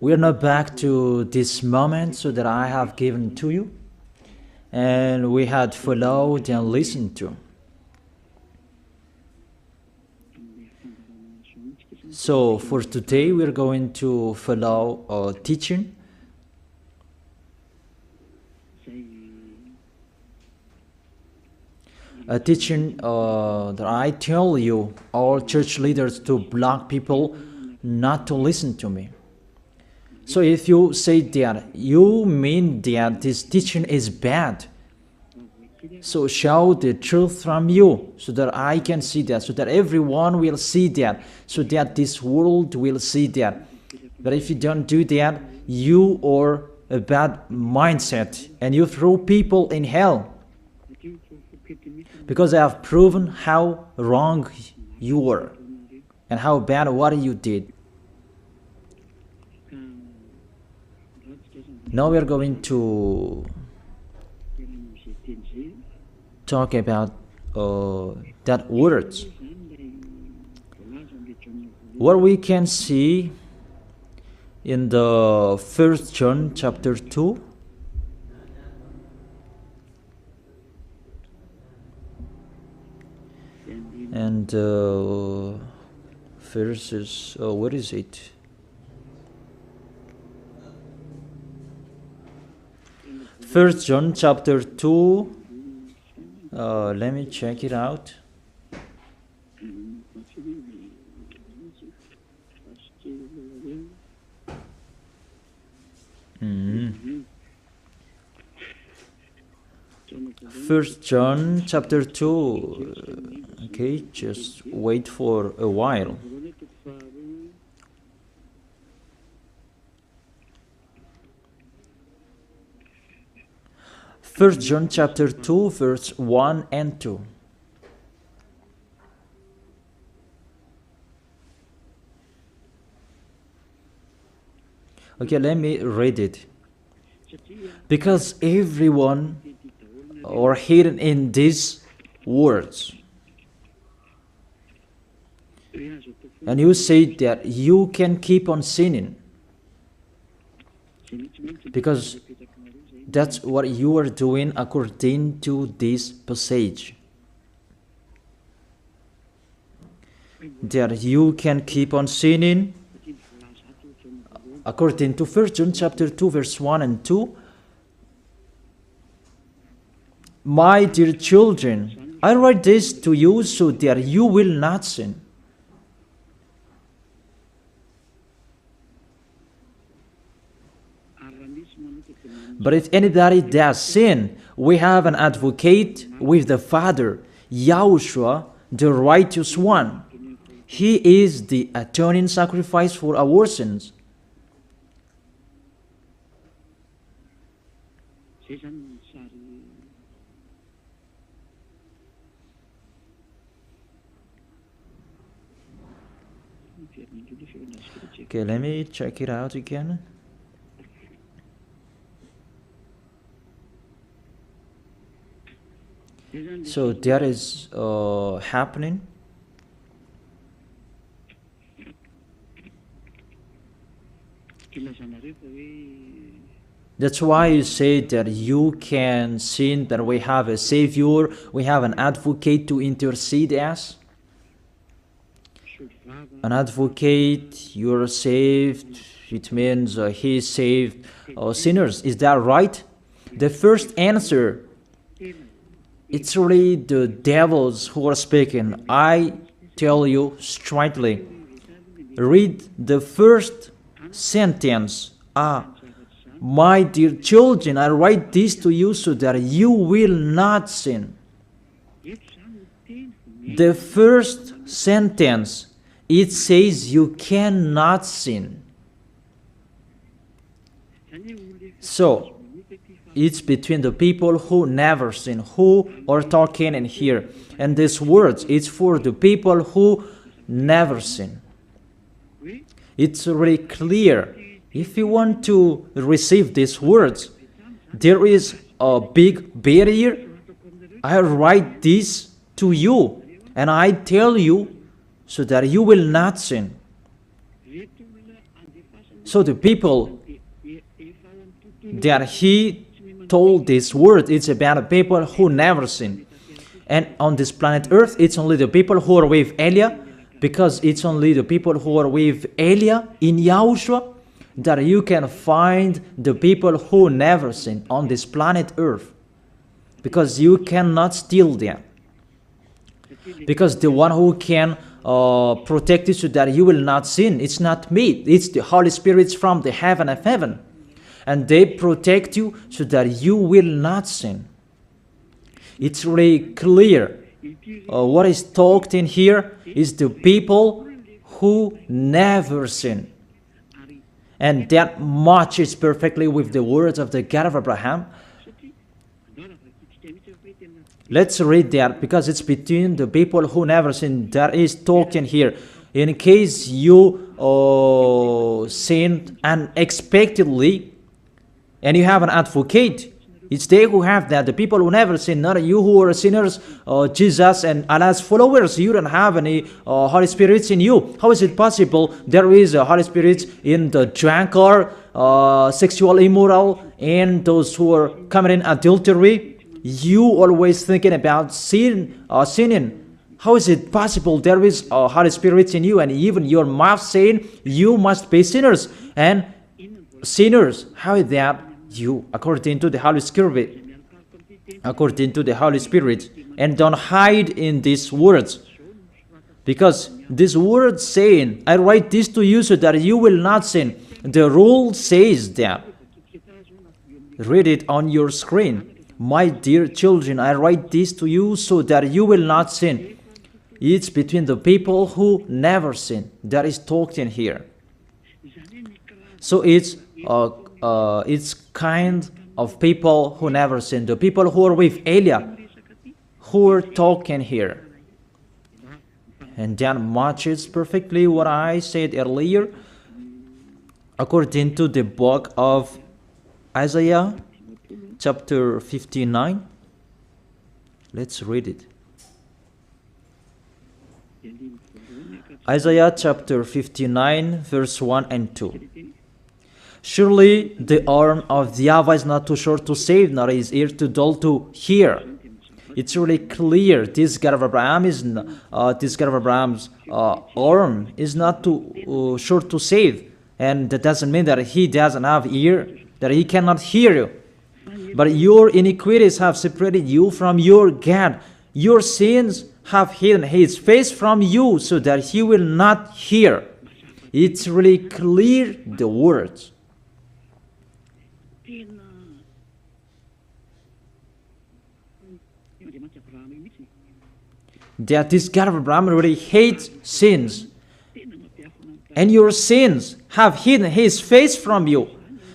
We are now back to this moment so that I have given to you, and we had followed and listened to. So for today, we're going to follow a teaching. A teaching that I tell you, all church leaders, to block people not to listen to me. So if you say that, you mean that this teaching is bad. So show the truth from you, so that I can see that, so that everyone will see that, so that this world will see that. But if you don't do that, you are a bad mindset, and you throw people in hell. Because I have proven how wrong you were, and how bad what you did. Now we are going to talk about that words. What we can see in the 1 John chapter 2, and verses, what is it? 1 John chapter 2, let me check it out. First John chapter 2. Okay, just wait for a while. First John chapter 2, verse 1 and 2. Okay, let me read it. Because everyone are hidden in these words. And you say that you can keep on sinning, because that's what you are doing according to this passage. That you can keep on sinning according to 1 John chapter 2, verse 1 and 2. My dear children, I write this to you so that you will not sin. But if anybody does sin, we have an advocate with the Father, YAHOSHUAH, the righteous one. He is the atoning sacrifice for our sins. Okay, let me check it out again. So that is happening. That's why you say that you can sin, that we have a Savior, we have an advocate to intercede us. An advocate, you're saved, it means he saved sinners. Is that right? The first answer, it's really the devils who are speaking. I tell you straightly, read the first sentence. My dear children, I write this to you so that you will not sin. The first sentence, it says you cannot sin. So, it's between the people who never sin, who are talking in here. And these words, it's for the people who never sin. It's really clear. If you want to receive these words, there is a big barrier. I write this to you, and I tell you so that you will not sin. So the people that he told this word, it's about the people who never sin. And on this planet Earth, it's only the people who are with Elia, because it's only the people who are with Elia in Yahushua that you can find the people who never sin on this planet Earth. Because you cannot steal them. Because the one who can protect you so that you will not sin, it's not me, it's the Holy Spirit from the heaven of heaven. And they protect you so that you will not sin. It's really clear. What is talked in here is the people who never sin. And that matches perfectly with the words of the God of Abraham. Let's read that, because it's between the people who never sin that is talked in here. In case you sinned unexpectedly and you have an advocate, it's they who have that, the people who never sin, not you who are sinners, Jesus and Allah's followers. You don't have any Holy Spirits in you. How is it possible there is a Holy Spirit in the drunkard, sexual immoral, and those who are committing adultery? You always thinking about sinning. How is it possible there is a Holy Spirit in you, and even your mouth saying you must be sinners? And sinners, how is that? You, according to the Holy Spirit, according to the Holy Spirit, and don't hide in these words, because this word saying, I write this to you so that you will not sin. The rule says that. Read it on your screen. My dear children, I write this to you so that you will not sin. It's between the people who never sin that is talked in here. So it's kind of people who never sin, the people who are with Elia, who are talking here. And that matches perfectly what I said earlier, according to the book of Isaiah, chapter 59. Let's read it. Isaiah chapter 59, verse 1 and 2. Surely the arm of the YAHVAH is not too short to save, nor his ear too dull to hear. It's really clear. This God of Abraham is Abraham's arm is not too short to save, and that doesn't mean that he doesn't have ear, that he cannot hear you. But your iniquities have separated you from your God. Your sins have hidden his face from you so that he will not hear. It's really clear, the words. That this God of Abraham really hates sins. And your sins have hidden his face from you.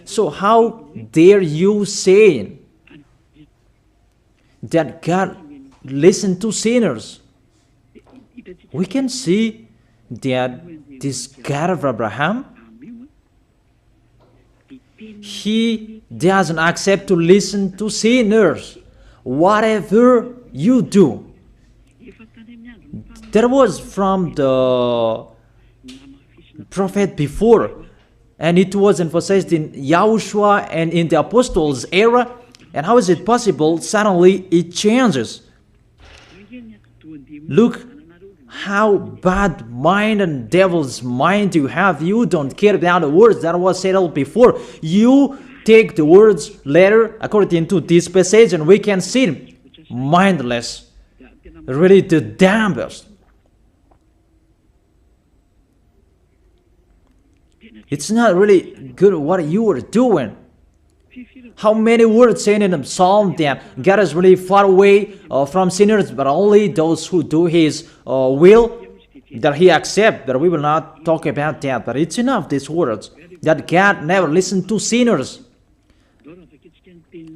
So how dare you say that God listens to sinners? We can see that this God of Abraham, he doesn't accept to listen to sinners. Whatever you do. There was from the prophet before, and it was emphasized in YAHOSHUAH and in the apostles' era. And how is it possible suddenly it changes? Look how bad mind and devil's mind you have. You don't care about the words that was settled before. You take the words later according to this passage, and we can see mindless, really the damnedest. It's not really good what you are doing. How many words saying in the psalm that God is really far away from sinners, but only those who do his will that he accepts. But we will not talk about that. But it's enough, these words, that God never listened to sinners.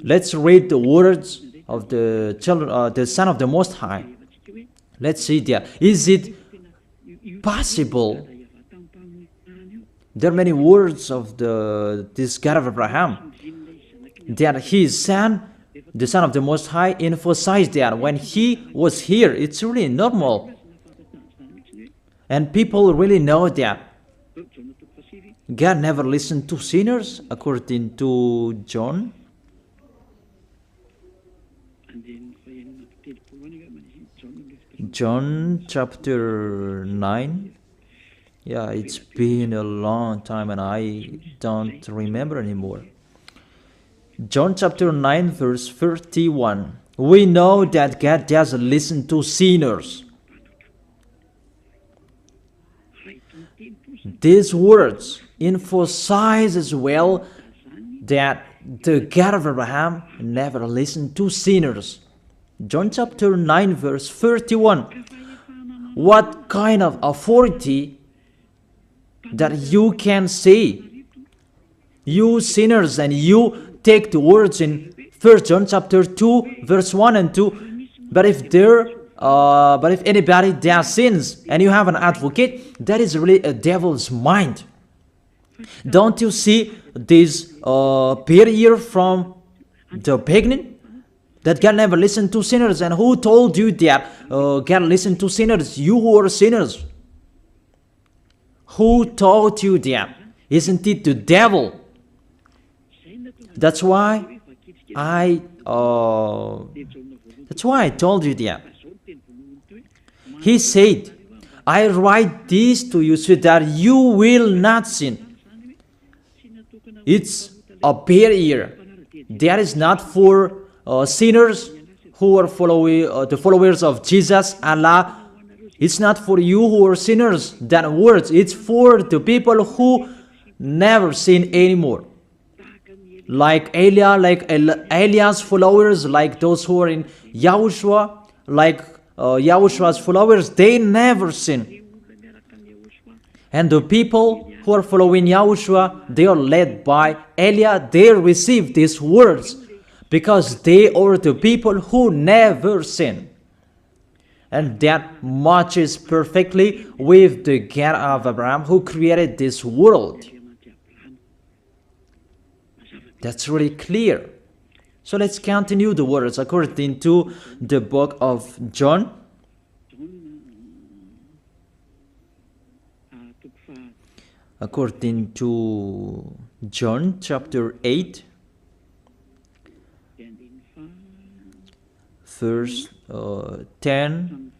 Let's read the words of the children, the Son of the Most High. Let's see that. Is it possible? There are many words of this God of Abraham that his son, the Son of the Most High, emphasized that when he was here. It's really normal. And people really know that. God never listened to sinners, according to John. John chapter 9. Yeah, it's been a long time and I don't remember anymore. John chapter 9 verse 31. We know that God doesn't listen to sinners. These words emphasize as well that the God of Abraham never listened to sinners. John chapter 9 verse 31. What kind of authority that you can say, you sinners, and you take the words in 1 John chapter 2 verse 1 and 2. But if anybody does sins and you have an advocate, that is really a devil's mind. Don't you see this barrier from the beginning? That God never listened to sinners. And who told you that God listened to sinners? You who are sinners. Who taught you that? Isn't it the devil? That's why I told you that. He said, I write this to you so that you will not sin. It's a barrier. That is not for sinners who are the followers of Jesus, Allah. It's not for you who are sinners, that words. It's for the people who never sin anymore. Like Eliah's followers, like those who are in YAHOSHUAH, like YAHOSHUAH's followers, they never sin. And the people who are following YAHOSHUAH, they are led by Eliah. They receive these words because they are the people who never sin. And that matches perfectly with the God of Abraham who created this world. That's really clear. So let's continue the words according to the book of John. According to John chapter 8, verse 10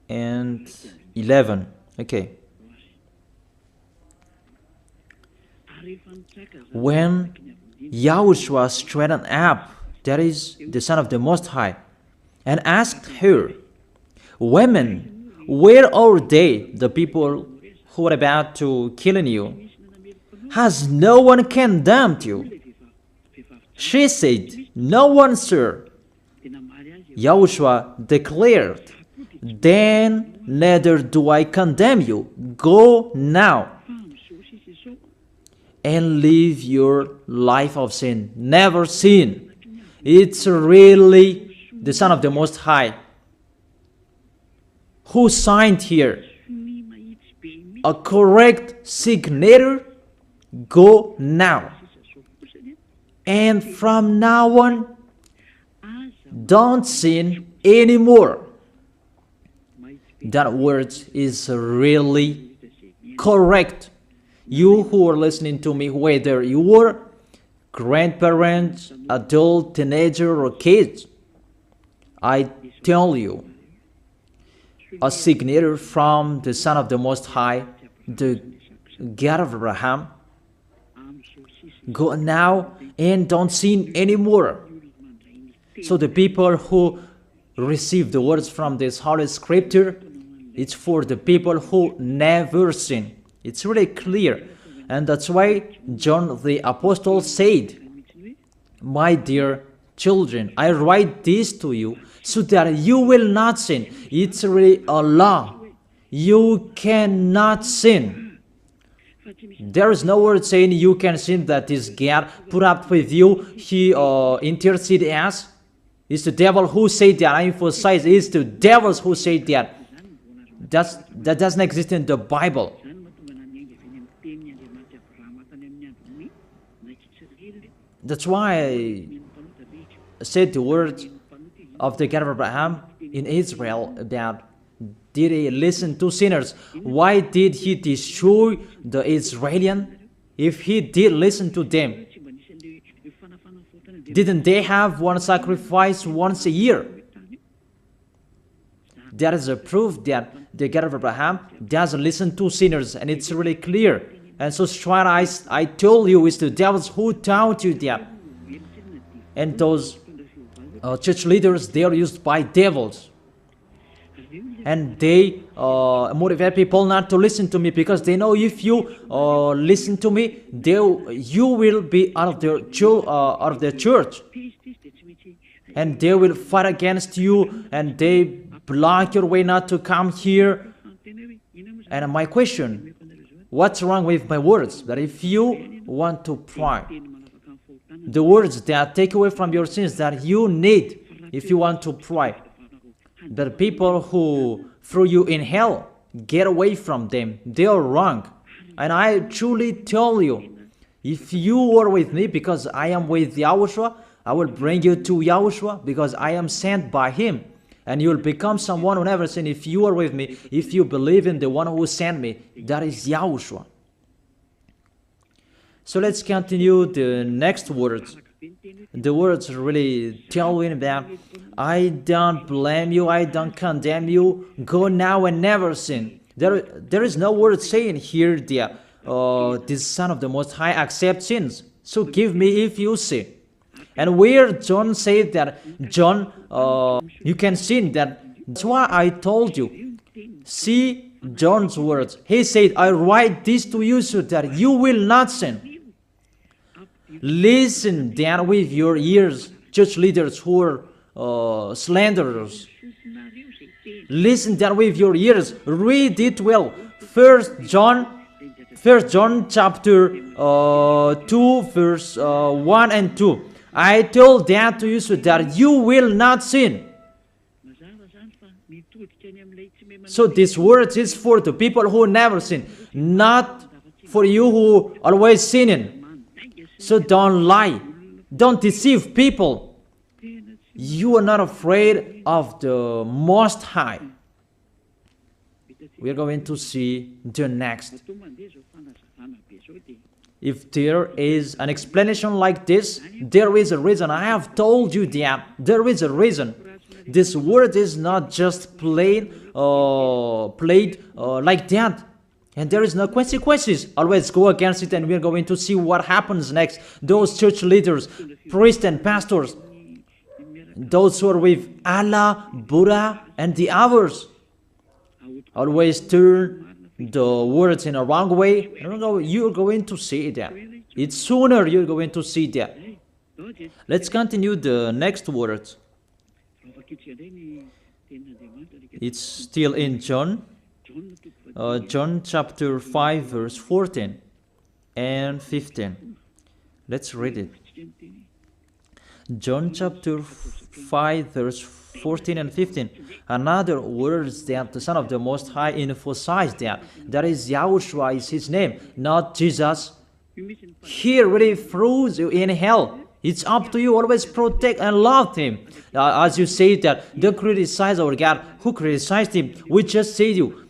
and 11. Okay. When YAHOSHUAH straightened up, that is the Son of the Most High, and asked her, Women, where are they, the people who are about to kill you? Has no one condemned you? She said, No one, sir. YAHOSHUAH declared, Then neither do I condemn you. Go now and live your life of sin. Never sin. It's really the Son of the Most High who signed here. A correct signature. Go now. And from now on, don't sin anymore. That word is really correct. You who are listening to me, whether you are grandparents, adult, teenager, or kids, I tell you, a signature from the Son of the Most High, the God of Abraham. Go now and don't sin anymore. So the people who receive the words from this Holy Scripture, it's for the people who never sin. It's really clear. And that's why John the Apostle said, My dear children, I write this to you so that you will not sin. It's really a law. You cannot sin. There is no word saying you can sin that is God put up with you. He intercede as. It's the devil who said that. I emphasize, it's the devils who say that. That doesn't exist in the Bible. That's why I said the words of the God of Abraham in Israel about did he listen to sinners? Why did he destroy the Israelites? If he did listen to them, didn't they have one sacrifice once a year? That is a proof that the God of Abraham doesn't listen to sinners, and it's really clear. And so straight I told you, it's the devils who taught you that. And those church leaders, they are used by devils. And they motivate people not to listen to me, because they know if you listen to me, you will be out of their church. And they will fight against you, and they block your way not to come here. And my question, what's wrong with my words? That if you want to pray, the words that take away from your sins that you need if you want to pray, the people who threw you in hell, get away from them. They are wrong. And I truly tell you, if you are with me, because I am with YAHOSHUAH, I will bring you to YAHOSHUAH, because I am sent by him. And you will become someone who never sinned if you are with me, if you believe in the one who sent me. That is YAHOSHUAH. So let's continue the next words. The words really tell me that I don't blame you, I don't condemn you, go now and never sin. There is no word saying here that this Son of the Most High accepts sins. So give me if you sin. And where John said that, John, you can sin, that's why I told you. See John's words. He said, I write this to you so that you will not sin. Listen then with your ears, church leaders who are slanderers. Listen then with your ears. Read it well. First John chapter 2, verse 1 and 2. I told that to you so that you will not sin. So this word is for the people who never sin, not for you who always sinning. So don't lie. Don't deceive people. You are not afraid of the Most High. We are going to see the next. If there is an explanation like this, there is a reason. I have told you that there is a reason. This word is not just played like that. And there is no consequences. Always go against it, and we're going to see what happens next. Those church leaders, priests and pastors, those who are with Allah, Buddha, and the others, always turn the words in a wrong way. You're going to see that. It's sooner you're going to see that. Let's continue the next words. It's still in John. John chapter 5 verse 14 and 15. Let's read it. John chapter 5 verse 14 and 15. Another words that the Son of the Most High emphasized that is YAHOSHUAH is his name, not Jesus. He really throws you in hell. It's up to you. Always protect and love him. As you say that, don't criticize our God. Who criticized him? We just say you.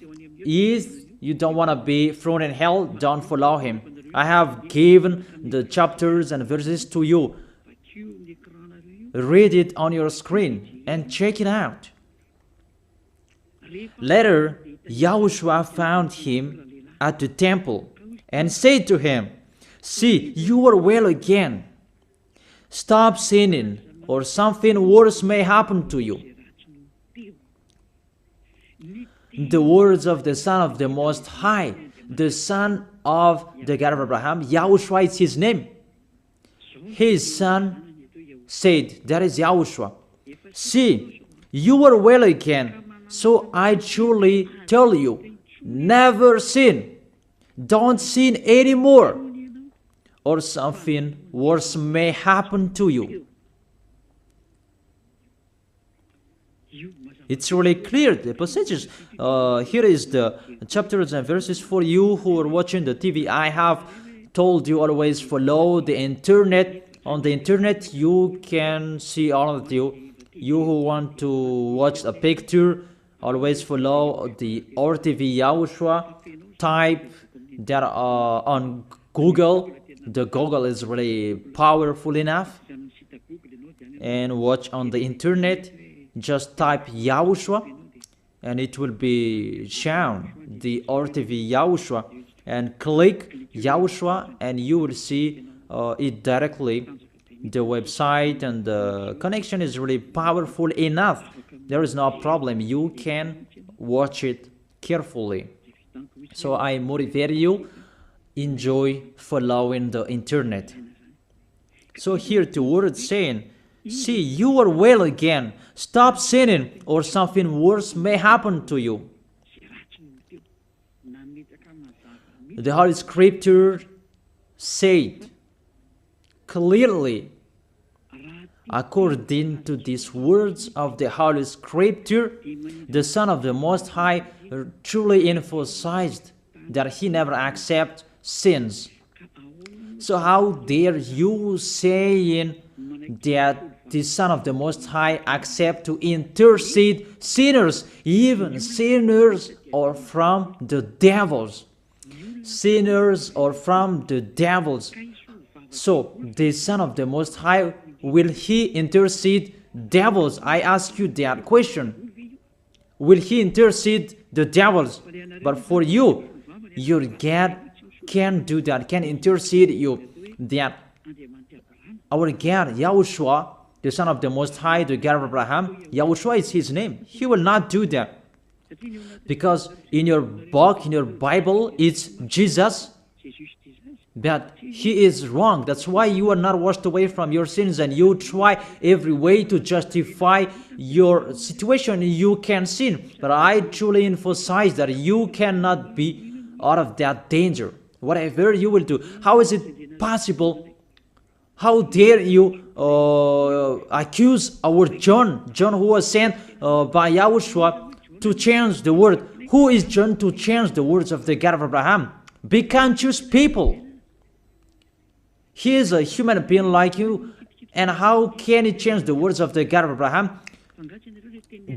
If you don't want to be thrown in hell, don't follow him. I have given the chapters and verses to you. Read it on your screen and check it out. Later, YAHOSHUAH found him at the temple and said to him, see, you are well again. Stop sinning, or something worse may happen to you. The words of the Son of the Most High, the Son of the God of Abraham, YAHOSHUAH is his name. His son said, that is YAHOSHUAH, see, you are well again, so I truly tell you, never sin. Don't sin anymore, or something worse may happen to you. It's really clear, the passages. Here is the chapters and verses for you who are watching the TV. I have told you always follow the internet. On the internet, you can see all of you. You who want to watch a picture, always follow the RTV Yahushua. Type that on Google. The Google is really powerful enough. And watch on the internet. Just type Yahushua and it will be shown the RTV Yahushua, and click Yahushua and you will see it directly, the website, and the connection is really powerful enough. There is no problem, you can watch it carefully. So I motivate you, enjoy following the internet. So here the word saying, see, you are well again, stop sinning or something worse may happen to you. The Holy Scripture said clearly, according to these words of the Holy Scripture, the Son of the Most High truly emphasized that he never accepts sins. So how dare you saying that the Son of the Most High accept to intercede sinners, even sinners or from the devils? Sinners or from the devils. So the Son of the Most High, will he intercede devils? I ask you that question. Will he intercede the devils? But for you, your God can do that, can intercede you. That our God, Yahushua, the Son of the Most High, the God of Abraham, Yahushua is his name. He will not do that. Because in your book, in your Bible, it's Jesus, but he is wrong. That's why you are not washed away from your sins and you try every way to justify your situation. You can sin, but I truly emphasize that you cannot be out of that danger. Whatever you will do, how is it possible? How dare you accuse our John who was sent by Yahushua to change the word? Who is John to change the words of the God of Abraham? Be conscious people. He is a human being like you, and how can he change the words of the God of Abraham?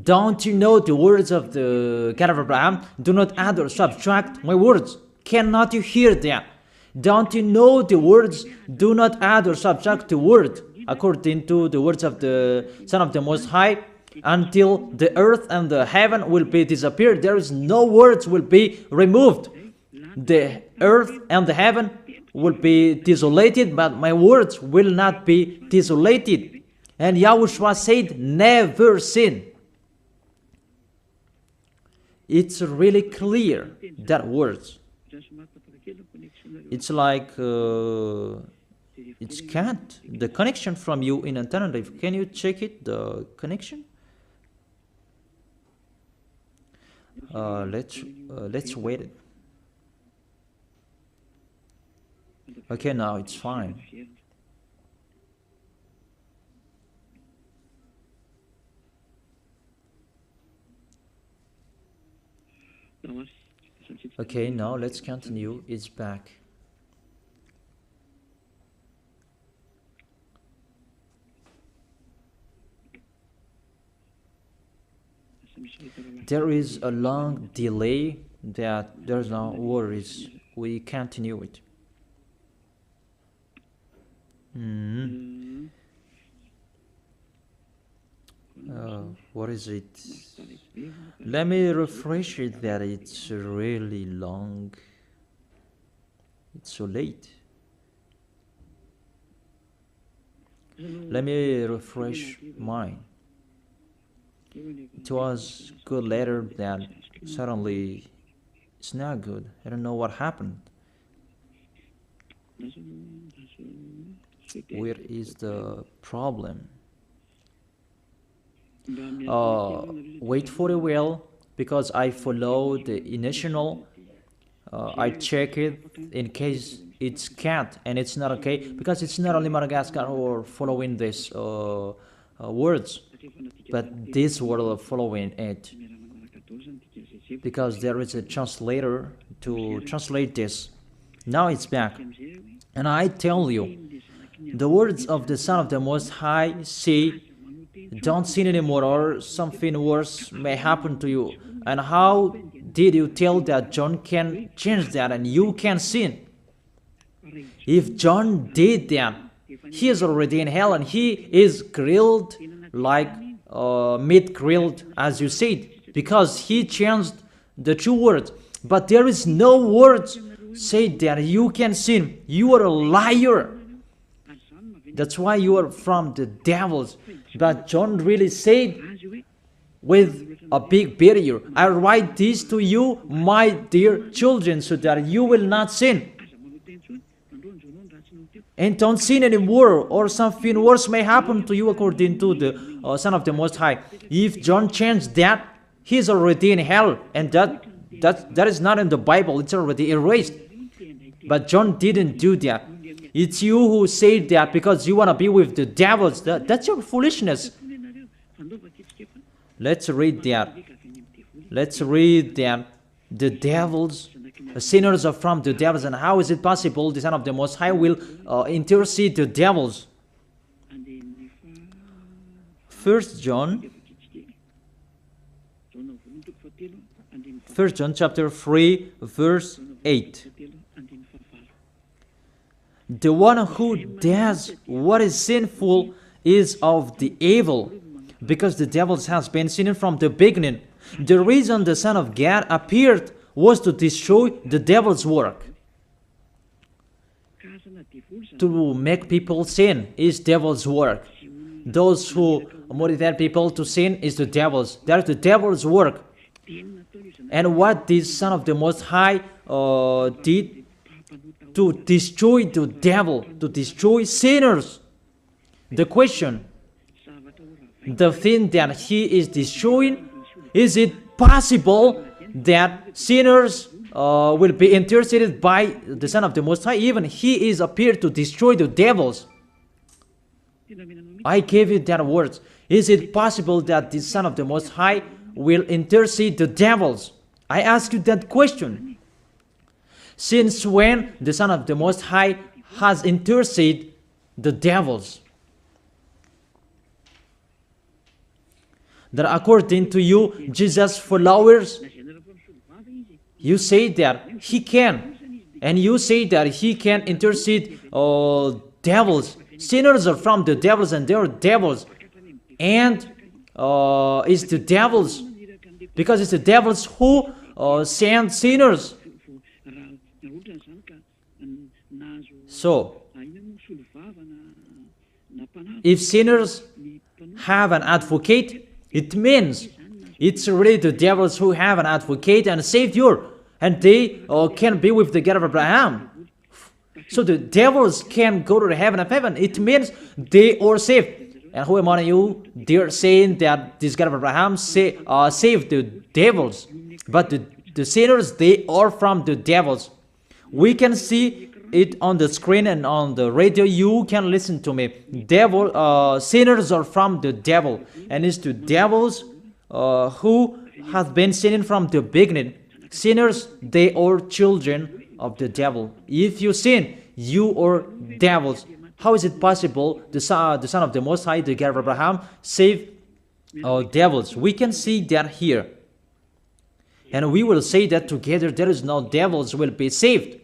Don't you know the words of the God of Abraham? Do not add or subtract my words. Cannot you hear that? Don't you know the words? Do not add or subtract the word, according to the words of the Son of the Most High. Until the earth and the heaven will be disappeared, there is no words will be removed. The earth and the heaven will be desolated, but my words will not be desolated. And Yahushua said, never sin. It's really clear, that words. It's like it's can't. The connection from you in alternative. Can you check it? The connection. Let's wait it. Okay, now it's fine. Okay, now let's continue. It's back. There is a long delay, that there's no worries. We continue it. What is it? Let me refresh it that it's really long. It's so late. Let me refresh mine. It was good later, that suddenly it's not good. I don't know what happened. Where is the problem? Wait for a while, because I follow the initial. I check it in case it's can't, and it's not okay, because it's not only Madagascar who are following this words, but this world following it, because there is a translator to translate this. Now it's back, and I tell you, the words of the Son of the Most High say don't sin anymore, or something worse may happen to you. And how did you tell that John can change that and you can sin? If John did that, he is already in hell and he is grilled like meat grilled, as you said, because he changed the true words. But there is no words say that you can sin. You are a liar. That's why you are from the devils. But John really said with a big barrier, I write this to you, my dear children, so that you will not sin. And don't sin anymore, or something worse may happen to you, according to the Son of the Most High. If John changed that, he is already in hell, and that is not in the Bible. It's already erased. But John didn't do that. It's you who say that because you want to be with the devils. That's your foolishness. Let's read that. Let's read that. The devils, sinners are from the devils. And how is it possible the Son of the Most High will intercede the devils? 1 John chapter 3, verse 8. The one who does what is sinful is of the evil, because the devils has been sinning from the beginning. The reason the Son of God appeared was to destroy the devil's work. To make people sin is devil's work. Those who motivate people to sin is the devil's. That is the devil's work. And what this Son of the Most High did to destroy the devil, to destroy sinners. The question, the thing that he is destroying, is it possible that sinners will be interceded by the Son of the Most High? Even he is appeared to destroy the devils. I gave you that words. Is it possible that the Son of the Most High will intercede the devils? I ask you that question. Since when the Son of the Most High has interceded the devils? That according to you, Jesus' followers, you say that he can, and you say that he can intercede devils. Sinners are from the devils, and they are devils. And it's the devils, because it's the devils who send sinners. So, if sinners have an advocate, it means it's really the devils who have an advocate and a savior, and they can be with the God of Abraham. So the devils can go to the heaven of heaven. It means they are saved. And who among you, they're saying that this God of Abraham saved the devils. But the sinners, they are from the devils. We can see it on the screen and on the radio. You can listen to me. Sinners are from the devil. And it's the devils who have been sinning from the beginning. Sinners, they are children of the devil. If you sin, you are devils. How is it possible the Son of the Most High, the God of Abraham, save devils? We can see that here. And we will say that together, there is no devils will be saved.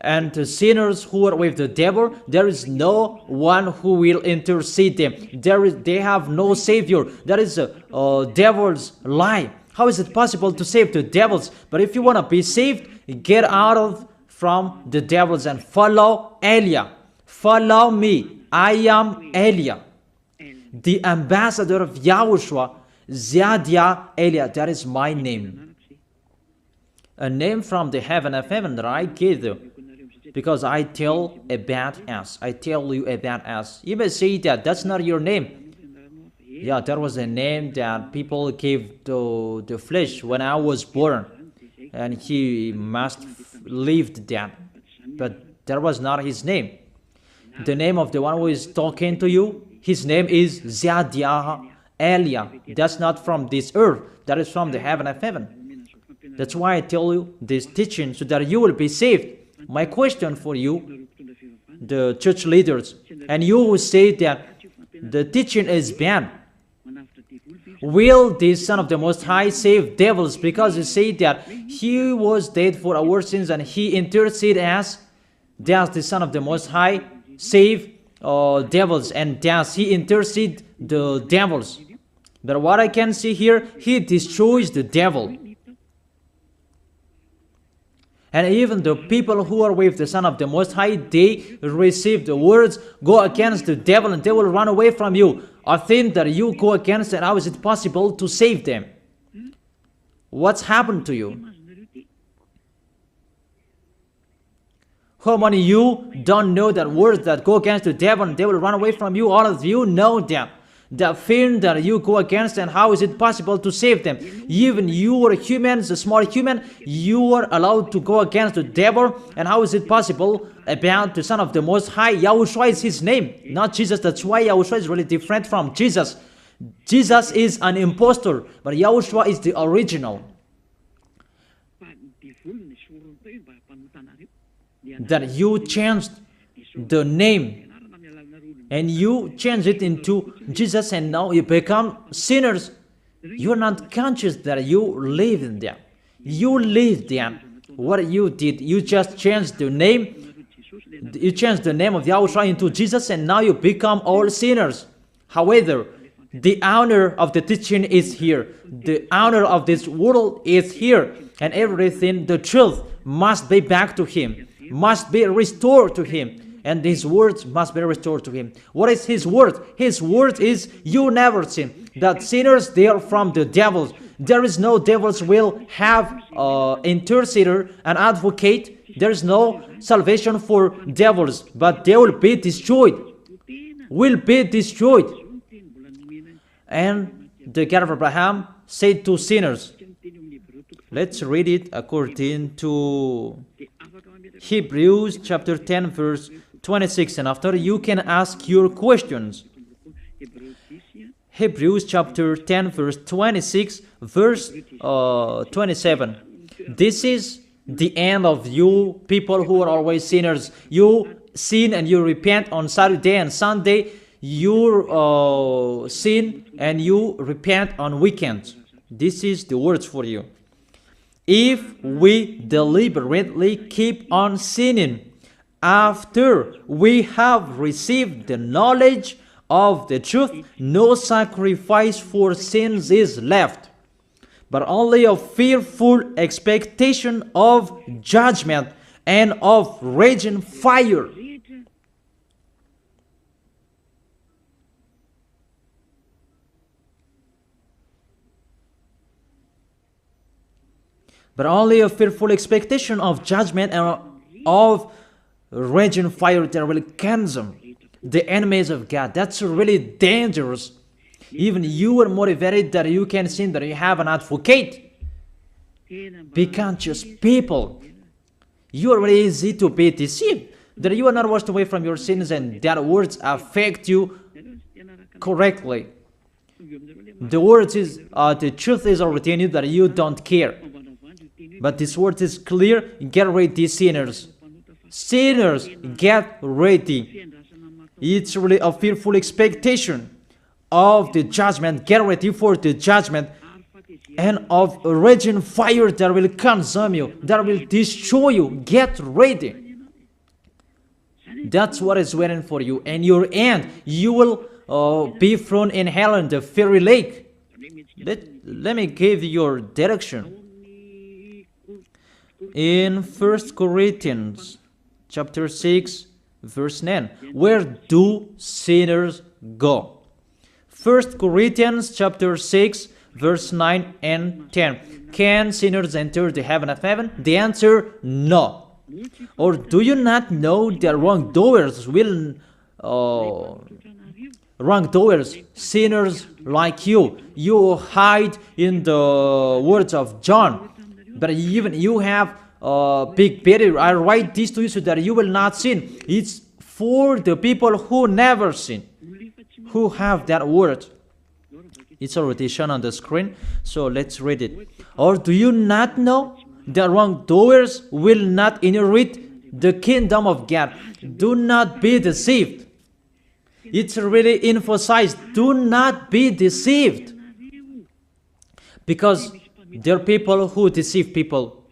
And the sinners who are with the devil, there is no one who will intercede them. They have no savior. That is a devil's lie. How is it possible to save the devils? But if you want to be saved, get out from the devils and follow Elia. Follow me. I am Elia, the ambassador of Yahushua, Ziadia Elia. That is my name. A name from the heaven of heaven that I gave you. Because I tell about us. I tell you about us. You may say that that's not your name. Yeah, that was a name that people gave to the flesh when I was born. And he must have lived that. But that was not his name. The name of the one who is talking to you, his name is Ziadia Elia. That's not from this earth. That is from the heaven of heaven. That's why I tell you this teaching, so that you will be saved. My question for you, the church leaders, and you who say that The teaching is bad. Will the Son of the Most High save devils? Because you say that He was dead for our sins and He interceded as, does the Son of the Most High save devils, and does He intercede the devils? But what I can see here, He destroys the devil. And even the people who are with the Son of the Most High, they receive the words, go against the devil and they will run away from you. A thing that you go against, and how is it possible to save them? What's happened to you? How many of you don't know that words that go against the devil and they will run away from you? All of you know them. The thing that you go against, and how is it possible to save them? Even you are humans, a small human, you are allowed to go against the devil, and how is it possible about the Son of the Most High? YAHOSHUAH is His name, not Jesus. That's why YAHOSHUAH is really different from Jesus. Jesus is an impostor, but YAHOSHUAH is the original. That you changed the name and you change it into Jesus, and now you become sinners. You're not conscious that you live in them. You live them. What you did, you just changed the name. You changed the name of YAHOSHUAH into Jesus, and now you become all sinners. However, the honor of the teaching is here. The honor of this world is here. And everything, the truth, must be back to Him, must be restored to Him. And His words must be restored to Him. What is His word? His word is, you never sin. That sinners, they are from the devils. There is no devils will have intercessor, an advocate. There is no salvation for devils, but they will be destroyed. Will be destroyed. And the God of Abraham said to sinners. Let's read it according to Hebrews chapter 10 verse 26, and after you can ask your questions. Hebrews chapter 10 verse 26 verse 27. This is the end of you people who are always sinners. You sin and you repent on Saturday and Sunday. You sin and you repent on weekends. This is the words for you. If we deliberately keep on sinning after we have received the knowledge of the truth, no sacrifice for sins is left, but only a fearful expectation of judgment and of raging fire. But only a fearful expectation of judgment and of raging fire that will consume the enemies of God. That's really dangerous. Even you are motivated that you can sin, that you have an advocate. Be conscious people. You are really easy to be deceived. That you are not washed away from your sins and that words affect you correctly. The words is, the truth is already in you that you don't care. But this word is clear. Get ready, sinners. Sinners, get ready. It's really a fearful expectation of the judgment. Get ready for the judgment and of a raging fire that will consume you, that will destroy you. Get ready. That's what is waiting for you. And your end, you will be thrown in hell in the fiery lake. Let me give you your direction. In 1 Corinthians chapter 6 verse 9, where do sinners go? 1 Corinthians chapter 6 verse 9 and 10. Can sinners enter the heaven of heaven? The answer, no. Or do you not know that wrongdoers will wrongdoers, sinners like you hide in the words of John. But even you have big barrier. I write this to you so that you will not sin. It's for the people who never sin, who have that word. It's already shown on the screen, so let's read it. Or do you not know that wrongdoers will not inherit the kingdom of God? Do not be deceived. It's really emphasized, do not be deceived. Because there are people who deceive people.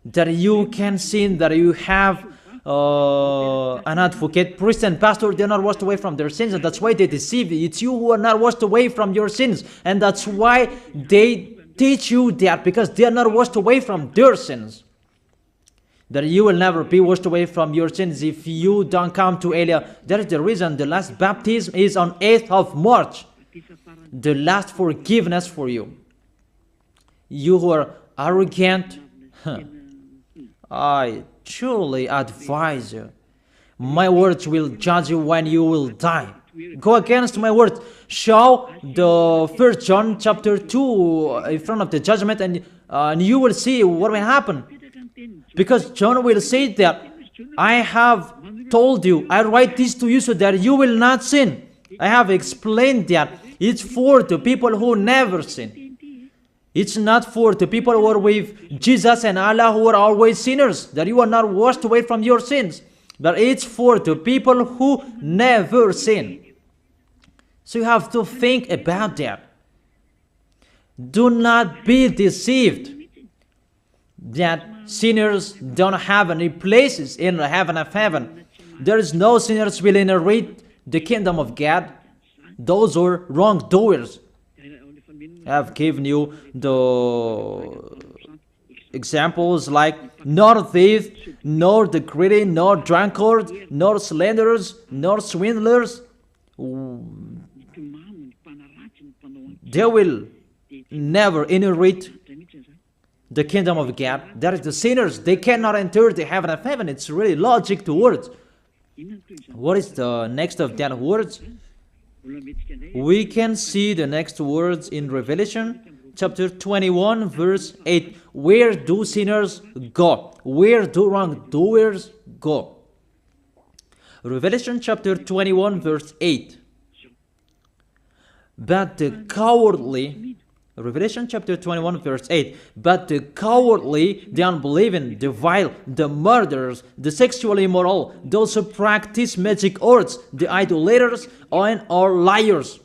That you can sin, that you have an advocate, priest and pastor, they're not washed away from their sins, and that's why they deceive you. It's you who are not washed away from your sins, and that's why they teach you that, because they are not washed away from their sins. That you will never be washed away from your sins if you don't come to Elia. That is the reason the last baptism is on 8th of March. The last forgiveness for you. You who are arrogant, I truly advise you. My words will judge you when you will die. Go against my words. Show the 1 John chapter 2 in front of the judgment, and you will see what will happen. Because John will say that, I have told you, I write this to you so that you will not sin. I have explained that. It's for the people who never sin. It's not for the people who are with Jesus and Allah who are always sinners, that you are not washed away from your sins. But it's for the people who never sin. So you have to think about that. Do not be deceived that sinners don't have any places in the heaven of heaven. There is no sinners will inherit the kingdom of God. Those are wrongdoers. I have given you the examples like nor thief, nor the greedy, nor drunkard, nor slanderers, nor swindlers. They will never inherit the kingdom of God. That is the sinners. They cannot enter the heaven of heaven. It's really logic to words. What is the next of that words? We can see the next words in Revelation chapter 21 verse 8. Where do sinners go? Where do wrongdoers go? Revelation chapter 21 verse 8. But the cowardly, Revelation chapter 21 verse 8, but the cowardly, the unbelieving, the vile, the murderers, the sexually immoral, those who practice magic arts, the idolaters, and are liars.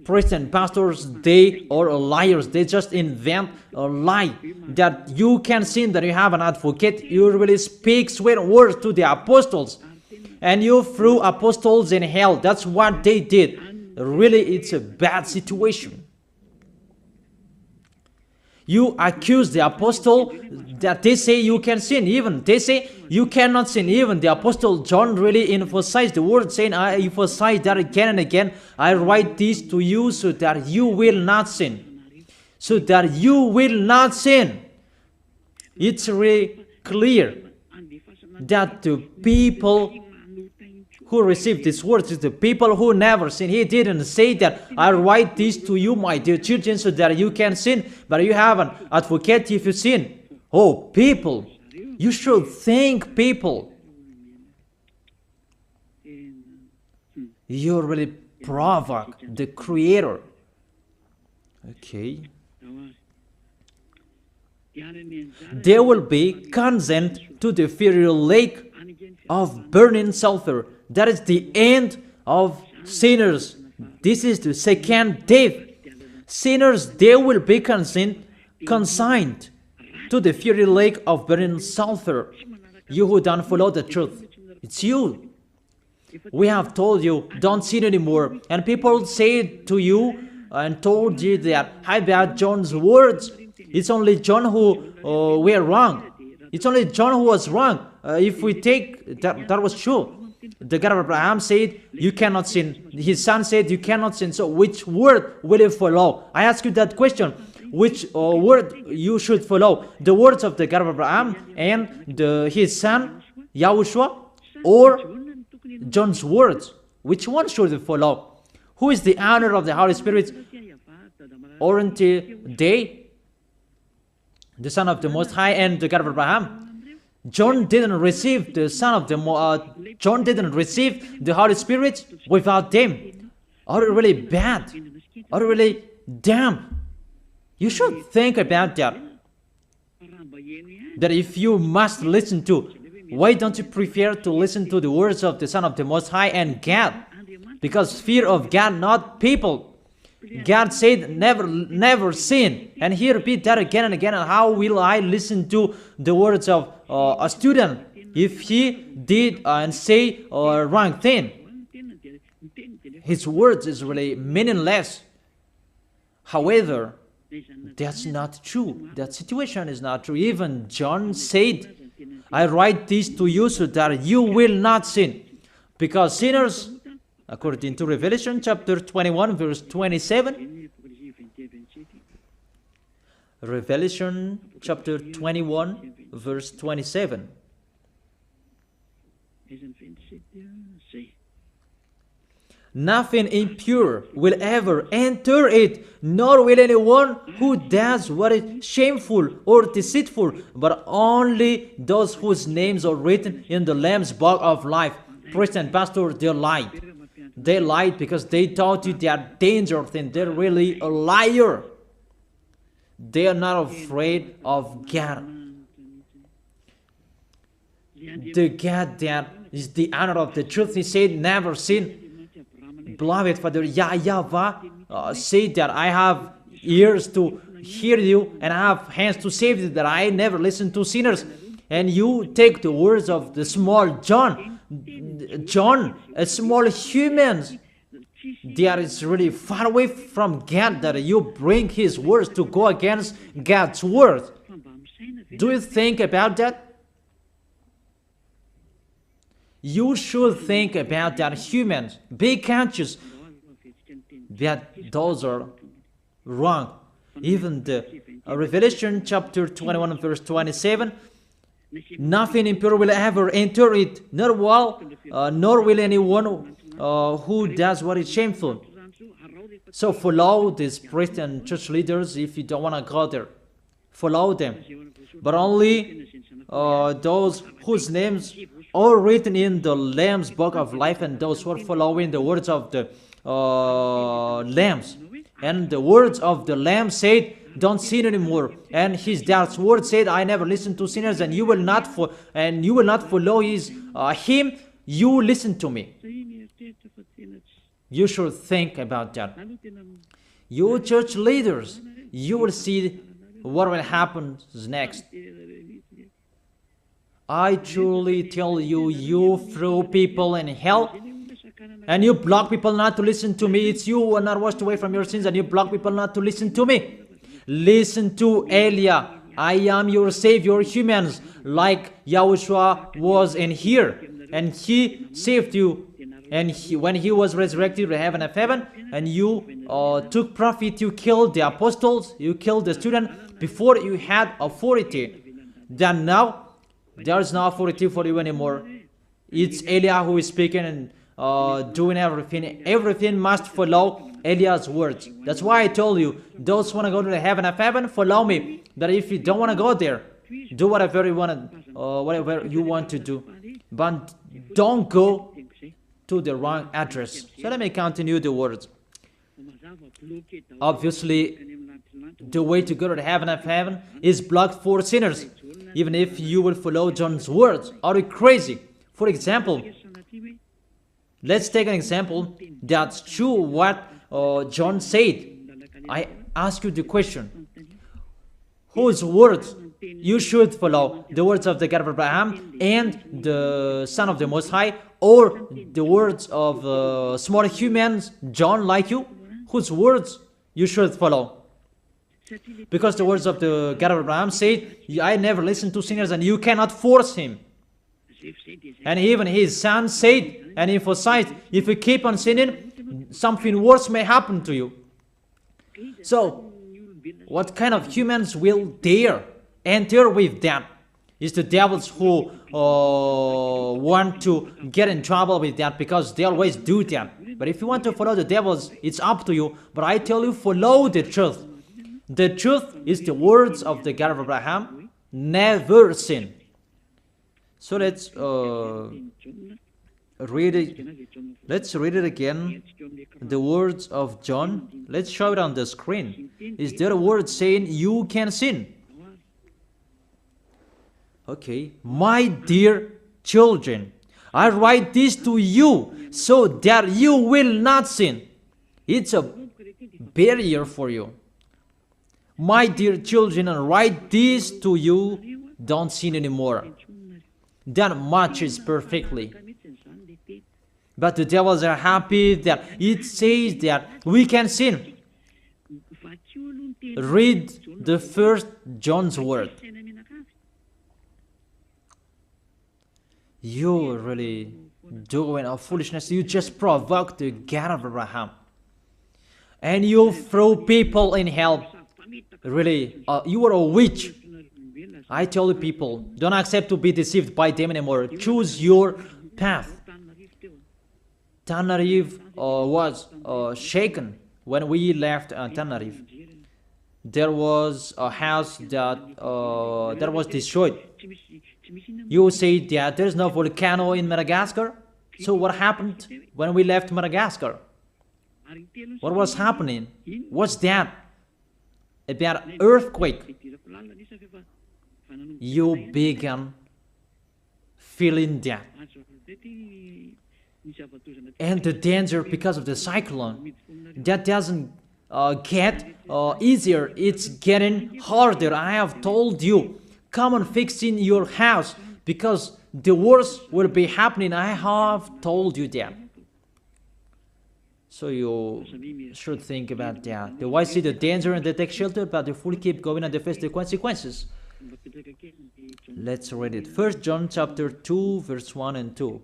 Priests and pastors, they are liars. They just invent a lie that you can sin, that you have an advocate. You really speak sweet words to the apostles, and you threw apostles in hell. That's what they did. Really, it's a bad situation. You accuse the apostle that they say you can sin. Even they say you cannot sin. Even the apostle John really emphasized the word, saying, I emphasize that again and again. I write this to you so that you will not sin. So that you will not sin. It's really clear that the people who received these words is the people who never sin. He didn't say that I write this to you, my dear children, so that you can sin, but you have an advocate if you sin. Oh, people, you should think, people. You really provoke the Creator. Okay. They will be condemned to the fiery lake of burning sulfur. That is the end of sinners. This is the second death. Sinners, they will be consigned to the fiery lake of burning sulfur. You who don't follow the truth, it's you. We have told you, don't sin anymore. And people say to you and told you that, how about John's words? It's only John who were wrong. It's only John who was wrong. If we take that was true. The God of Abraham said, you cannot sin. His son said, you cannot sin. So which word will you follow? I ask you that question. Which word you should follow? The words of the God of Abraham and his son, YAHOSHUAH, or John's words? Which one should you follow? Who is the honor of the Holy Spirit? Aren't they the Son of the Most High and the God of Abraham? John didn't receive the Son of the John didn't receive the Holy Spirit without them. Are you really bad? Are you really damn? You should think about that. That if you must listen to Why don't you prefer to listen to the words of the Son of the Most High and God? Because fear of God, not people. God said, never sin. And he repeat that again and again. And how will I listen to the words of a student if he did and say a wrong thing? His words is really meaningless. However, that's not true. That situation is not true. Even John said, I write this to you so that you will not sin. Because sinners, according to Revelation chapter 21 verse 27, Revelation chapter 21 verse 27, nothing impure will ever enter it, nor will anyone who does what is shameful or deceitful, but only those whose names are written in the Lamb's book of life. Priest and pastor, they lied. They lied because they taught you they are dangerous and they're really a liar. They are not afraid of God. The God that is the honor of the truth, he said, never sin. Beloved Father, YAHVAH said that I have ears to hear you and I have hands to save you, that I never listen to sinners. And you take the words of the small John, a small human, that is really far away from God, that you bring his words to go against God's word. Do you think about that? You should think about that, humans. Be conscious that those are wrong. Even the Revelation chapter 21 verse 27, nothing impure will ever enter it, nor will anyone who does what is shameful. So follow these priest and church leaders if you don't want to go there. Follow them. But only those whose names are written in the Lamb's book of life, and those who are following the words of the Lambs. And the words of the Lamb said, don't sin anymore. And his dad's word said, I never listen to sinners, and you will not follow him. You listen to me. You should think about that. You church leaders, you will see what will happen next. I truly tell you, you throw people in hell, and you block people not to listen to me. It's you who are not washed away from your sins, and you block people not to listen to me. Listen to Elia. I am your savior, humans, like YAHOSHUAH was in here, and he saved you. And when he was resurrected to heaven of heaven, and you took profit, you killed the apostles, you killed the student before you had authority. Then now, there is no authority for you anymore. It's Elia who is speaking and doing everything. Everything must follow Eliah's words. That's why I told you, those who want to go to the heaven of heaven, follow me. But if you don't want to go there, do whatever you want to do. But don't go to the wrong address. So let me continue the words. Obviously, the way to go to the heaven of heaven is blocked for sinners. Even if you will follow John's words. Are you crazy? For example, let's take an example that's true what John said. I ask you the question. Whose words you should follow? The words of the God of Abraham and the Son of the Most High, or the words of small humans, John like you? Whose words you should follow? Because the words of the God of Abraham said, I never listen to sinners, and you cannot force him. And even his son said and emphasized, if you keep on sinning, something worse may happen to you. So, what kind of humans will dare enter with them? It's the devils who want to get in trouble with that, because they always do that. But if you want to follow the devils, it's up to you. But I tell you, follow the truth. The truth is the words of the God of Abraham, never sin. So let's read it. Let's read it again. The words of John. Let's show it on the screen. Is there a word saying you can sin? Okay. My dear children, I write this to you so that you will not sin. It's a barrier for you. My dear children, I write this to you, don't sin anymore. That matches perfectly. But the devils are happy that it says that we can sin. Read the first John's word. You really doing a foolishness. You just provoke the God of Abraham. And you throw people in hell. Really, you are a witch. I tell the people, don't accept to be deceived by them anymore. Choose your path. Tenerife was shaken when we left Tenerife. There was a house that was destroyed. You say that there is no volcano in Madagascar. So what happened when we left Madagascar? What was happening? What's that? About earthquake. You began feeling that. And the danger because of the cyclone, that doesn't get easier. It's getting harder. I have told you, come on fixing your house because the worst will be happening. I have told you that. So you should think about that. The wise see the danger and they take shelter, but the fool keep going and they face the consequences. Let's read it. 1 John chapter 2, verse 1 and 2.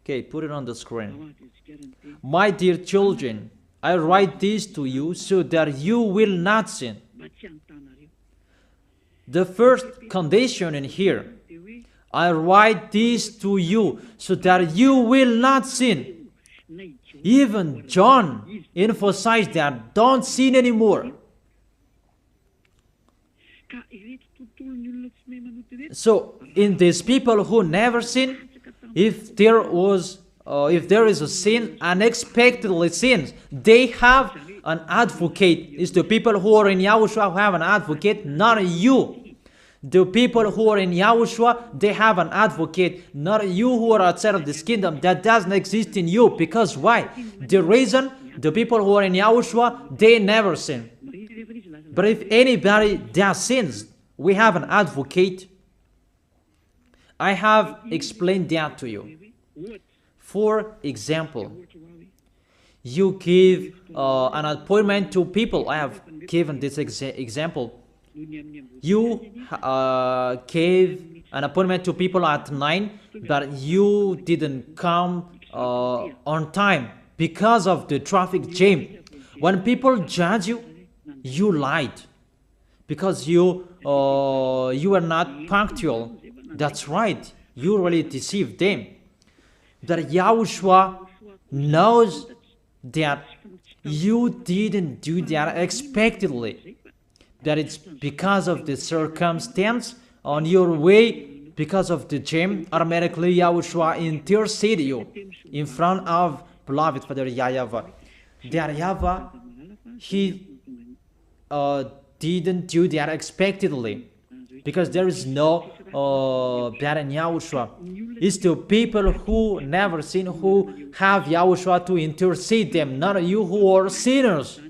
Okay, put it on the screen. My dear children, I write this to you so that you will not sin. The first condition in here, I write this to you so that you will not sin. Even John emphasized that, don't sin anymore. So, in these people who never sin, if there is a sin, unexpectedly sins, they have an advocate. It's the people who are in YAHOSHUAH who have an advocate, not you. The people who are in YAHOSHUAH, they have an advocate, not you who are outside of this kingdom. That doesn't exist in you. Because why? The reason, the people who are in YAHOSHUAH, they never sin. But if anybody does sins, we have an advocate. I have explained that to you. For example, you give an appointment to people. I have given this example. You gave an appointment to people at 9, but you didn't come on time because of the traffic jam. When people judge you, you lied because you were not punctual. That's right. You really deceived them. That YAHOSHUAH knows that you didn't do that unexpectedly. That it's because of the circumstance on your way, because of the jam, automatically YAHOSHUAH intercede you in front of beloved Father YAHVAH. That YAHVAH, he didn't do that unexpectedly, because there is no that in YAHOSHUAH. It's the people who never sin who have YAHOSHUAH to intercede them, not you who are sinners.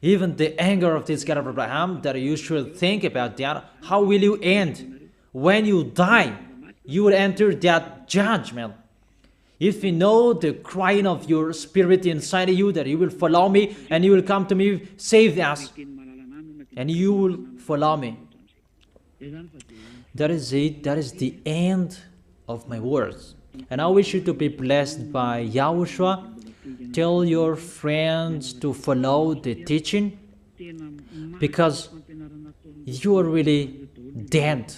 Even the anger of this God of Abraham, that you should think about that. How will you end? When you die, you will enter that judgment. If you know the crying of your spirit inside you, that you will follow me and you will come to me, save us, and you will follow me. That is it. That is the end of my words. And I wish you to be blessed by YAHOSHUAH. Tell your friends to follow the teaching, because you are really dead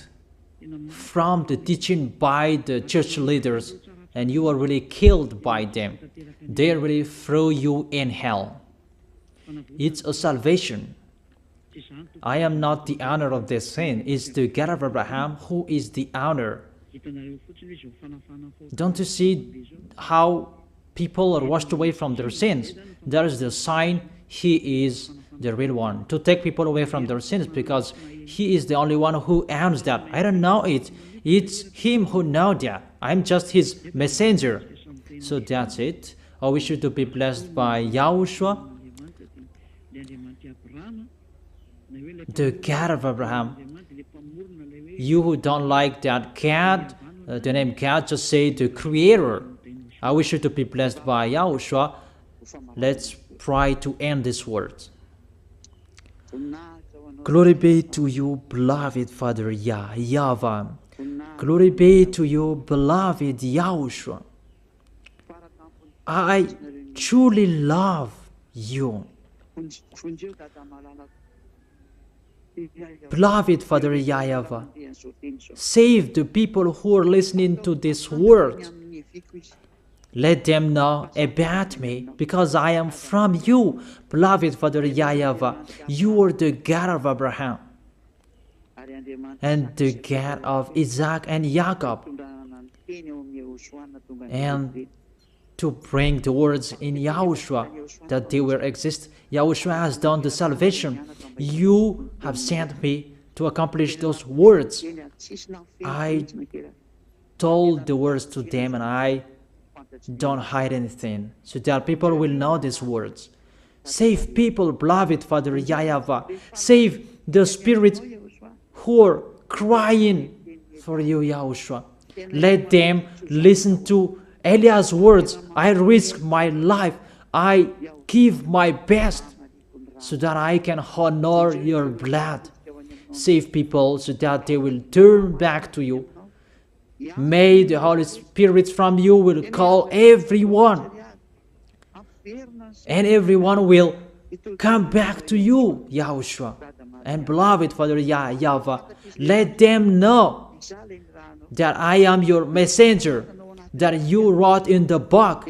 from the teaching by the church leaders, and you are really killed by them. They really throw you in hell. It's a salvation. I am not the owner of this sin. It's the God of Abraham who is the owner. Don't you see how people are washed away from their sins? That is the sign he is the real one, to take people away from their sins, because He is the only one who owns that. I don't know it. It's Him who knows that. I'm just His messenger. So that's it. I wish you to be blessed by Yahushua, the God of Abraham. You who don't like that God, the name God, just say the Creator. I wish you to be blessed by Yahushua. Let's try to end this word. Glory be to you, beloved Father YAHVAH. Glory be to you, beloved Yahushua. I truly love you. Beloved Father YAHVAH, save the people who are listening to this word. Let them know about me, because I am from you. Beloved Father YAHVAH, you are the God of Abraham and the God of Isaac and Jacob. And to bring the words in Yahushua that they will exist. Yahushua has done the salvation. You have sent me to accomplish those words. I told the words to them, and I don't hide anything, so that people will know these words. Save people, beloved Father YAHVAH. Save the spirits who are crying for you, Yahushua. Let them listen to Eliah's words. I risk my life. I give my best so that I can honor your blood. Save people so that they will turn back to you. May the Holy Spirit from you will call everyone, and everyone will come back to you, Yahushua. And beloved Father YAHVAH, let them know that I am your messenger, that you wrote in the book,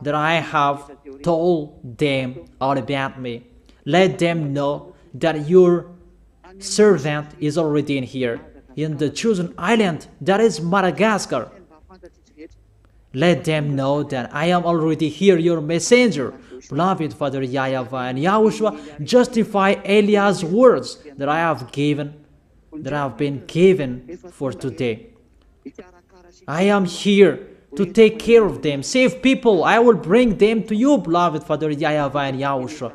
that I have told them all about me. Let them know that your servant is already in here, in the chosen island, that is Madagascar. Let them know that I am already here, your messenger. Beloved Father YAHVAH and Yahushua, justify Eliah's words that I have been given for today. I am here to take care of them. Save people. I will bring them to you, beloved Father YAHVAH and Yahushua.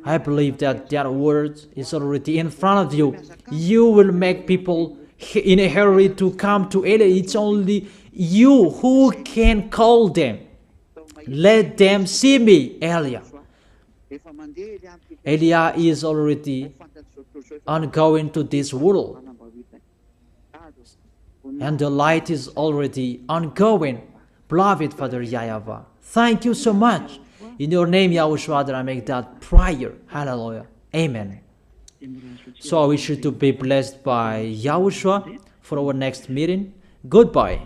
I believe that that word is already in front of you. You will make people in a hurry to come to Eliah. It's only you who can call them. Let them see me, Eliah. Eliah is already ongoing to this world, and the light is already ongoing. Beloved Father YAHVAH, thank you so much. In your name, Yahushua, that I make that prayer. Hallelujah. Amen. So I wish you to be blessed by Yahushua for our next meeting. Goodbye.